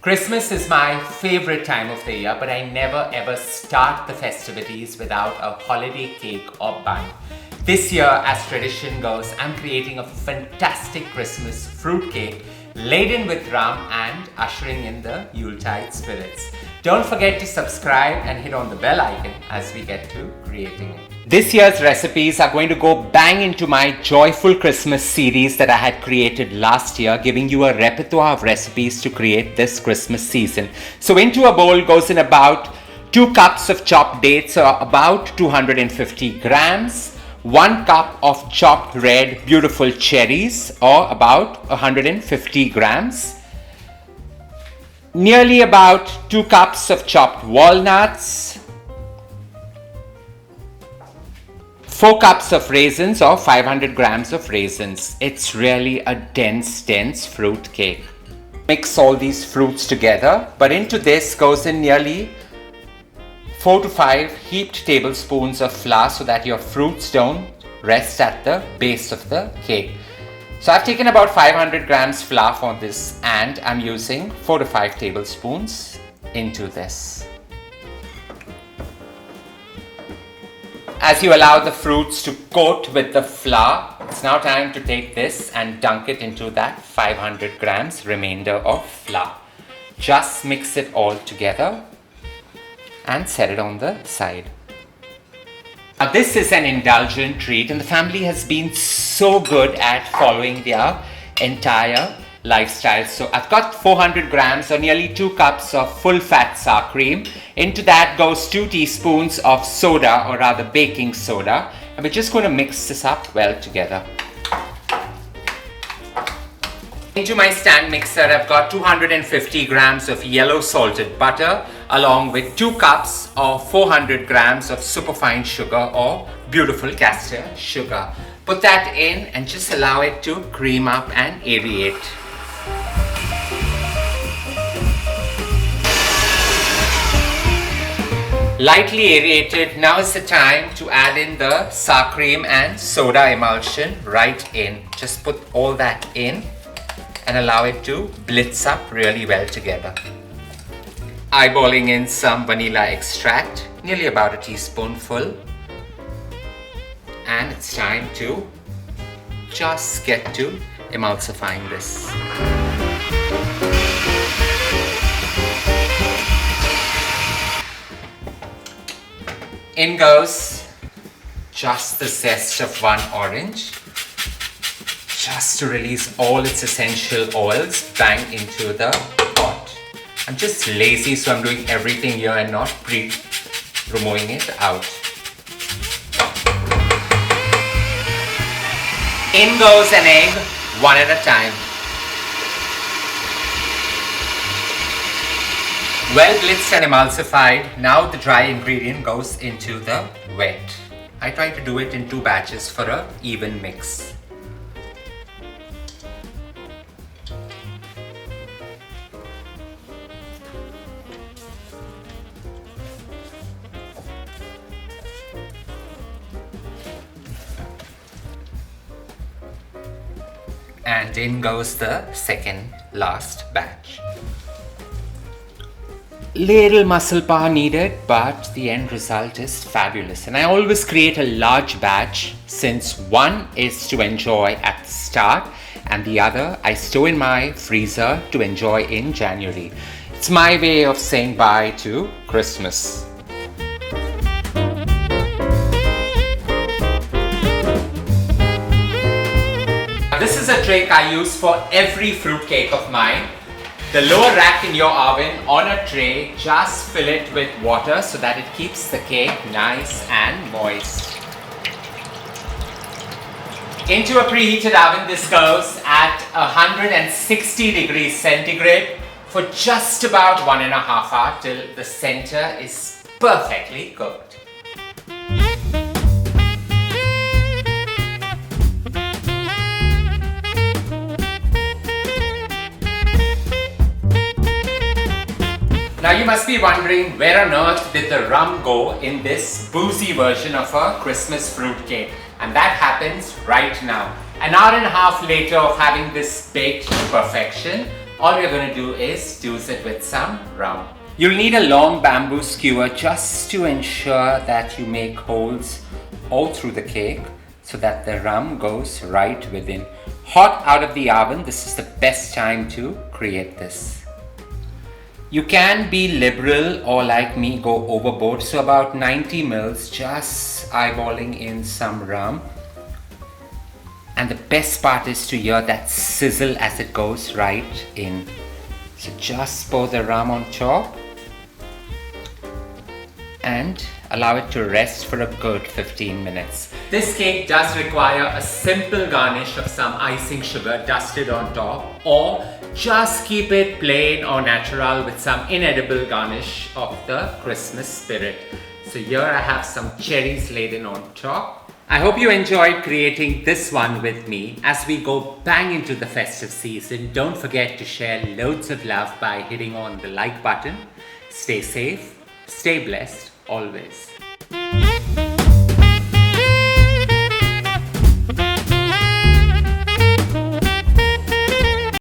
Christmas is my favorite time of the year, but I never ever start the festivities without a holiday cake or bun. This year, as tradition goes, I'm creating a fantastic Christmas fruit cake laden with rum and ushering in the Yuletide spirits. Don't forget to subscribe and hit on the bell icon as we get to creating it. This year's recipes are going to go bang into my Joyful Christmas series that I had created last year, giving you a repertoire of recipes to create this Christmas season. So into a bowl goes in about 2 cups of chopped dates, or about 250 grams, 1 cup of chopped red beautiful cherries, or about 150 grams, nearly about 2 cups of chopped walnuts, 4 cups of raisins, or 500 grams of raisins. It's really a dense fruit cake. Mix all these fruits together, but into this goes in nearly 4 to 5 heaped tablespoons of flour so that your fruits don't rest at the base of the cake. So I've taken about 500 grams flour for this, and I'm using 4 to 5 tablespoons into this. As you allow the fruits to coat with the flour, it's now time to take this and dunk it into that 500 grams remainder of flour. Just mix it all together and set it on the side. Now this is an indulgent treat, and the family has been so good at following their entire lifestyle. So I've got 400 grams or nearly 2 cups of full fat sour cream. Into that goes 2 teaspoons of soda, or rather baking soda, and we're just going to mix this up well together. Into my stand mixer, I've got 250 grams of yellow salted butter along with 2 cups of 400 grams of superfine sugar, or beautiful castor sugar. Put that in and just allow it to cream up and aerate. Lightly aerated, now is the time to add in the sour cream and soda emulsion right in. Just put all that in and allow it to blitz up really well together. Eyeballing in some vanilla extract, nearly about a teaspoonful. And it's time to just get to emulsifying this. In goes just the zest of 1 orange, just to release all its essential oils bang into the pot. I'm just lazy, so I'm doing everything here and not removing it out. In goes an egg, 1 at a time. Well blitzed and emulsified, now the dry ingredient goes into the wet. I try to do it in 2 batches for an even mix. And in goes the second last batch. Little muscle power needed, but the end result is fabulous. And I always create a large batch, since one is to enjoy at the start and the other I store in my freezer to enjoy in January. It's my way of saying bye to Christmas. This is a trick I use for every fruit cake of mine. The lower rack in your oven, on a tray, just fill it with water so that it keeps the cake nice and moist. Into a preheated oven, this goes at 160 degrees centigrade for just about 1.5 hours till the center is perfectly cooked. Now you must be wondering, where on earth did the rum go in this boozy version of a Christmas fruit cake? And that happens right now. An hour and a half later of having this baked to perfection, All we're going to do is douse it with some rum. You'll need a long bamboo skewer just to ensure that you make holes all through the cake so that the rum goes right within. Hot out of the oven, this is the best time to create this. You can be liberal or like me go overboard, so about 90 mils, just eyeballing in some rum. And the best part is to hear that sizzle as it goes right in. So just pour the rum on top and allow it to rest for a good 15 minutes. This cake does require a simple garnish of some icing sugar dusted on top, or just keep it plain or natural with some inedible garnish of the Christmas spirit. So here I have some cherries laden on top. I hope you enjoyed creating this one with me. As we go bang into the festive season, don't forget to share loads of love by hitting on the like button. Stay safe, stay blessed, always.